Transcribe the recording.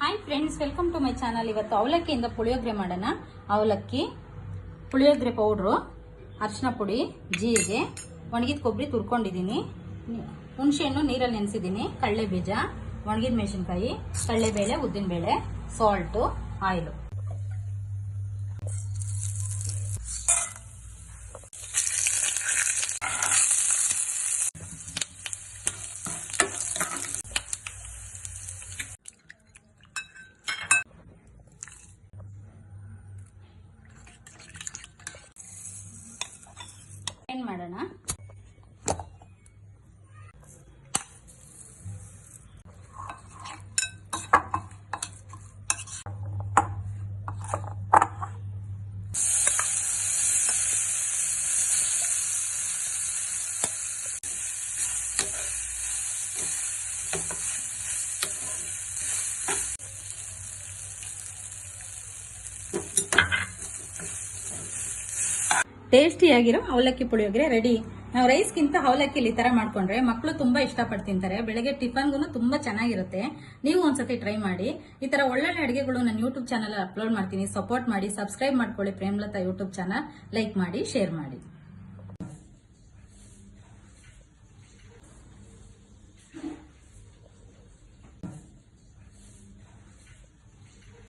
Hi friends, welcome to my channel. ಇವತ್ತು ಅವಲಕ್ಕಿಯಿಂದ ಪುಳಿಯೋಗರೆ ಮಾಡೋಣ. ಅವಲಕ್ಕಿ, ಪುಳಿಯೋಗರೆ ಪೌಡ್ರು, ಅರಿಶಿನ ಪುಡಿ, ಜೀರಿಗೆ, ಒಣಗಿದ ಕೊಬ್ಬರಿ ತುರ್ಕೊಂಡಿದ್ದೀನಿ, ಹುಣಸೆಹಣ್ಣು ನೀರಲ್ಲಿ ನೆನೆಸಿದ್ದೀನಿ, ಕಡಲೆ ಬೀಜ, ಒಣಗಿದ ಮೆಣಸಿನಕಾಯಿ, ಕಡಲೆಬೇಳೆ, ಉದ್ದಿನಬೇಳೆ, ಸಾಲ್ಟು, ಆಯಿಲು. ಏನ್ ಮಾಡೋಣ? ಟೇಸ್ಟಿಯಾಗಿರೋ ಅವಲಕ್ಕಿ ಪುಳಿಯೋಗರೆ ರೆಡಿ. ನಾವು ರೈಸ್ಗಿಂತ ಅವಲಕ್ಕಿಲಿ ಈ ತರ ಮಾಡ್ಕೊಂಡ್ರೆ ಮಕ್ಕಳು ತುಂಬಾ ಇಷ್ಟಪಟ್ಟು ತಿಂತಾರೆ. ಬೆಳಗ್ಗೆ ಟಿಫನ್ಗೂ ತುಂಬಾ ಚೆನ್ನಾಗಿರುತ್ತೆ. ನೀವು ಒಂದ್ಸತಿ ಟ್ರೈ ಮಾಡಿ. ಈ ತರ ಒಳ್ಳೊಳ್ಳೆ ಅಡಿಗೆಗಳು ನಾನು ಯೂಟ್ಯೂಬ್ ಚಾನಲ್ ಅಪ್ಲೋಡ್ ಮಾಡ್ತೀನಿ. ಸಪೋರ್ಟ್ ಮಾಡಿ, ಸಬ್ಸ್ಕ್ರೈಬ್ ಮಾಡ್ಕೊಳ್ಳಿ ಪ್ರೇಮಲತಾ ಯೂಟ್ಯೂಬ್ ಚಾನಲ್. ಲೈಕ್ ಮಾಡಿ, ಶೇರ್ ಮಾಡಿ.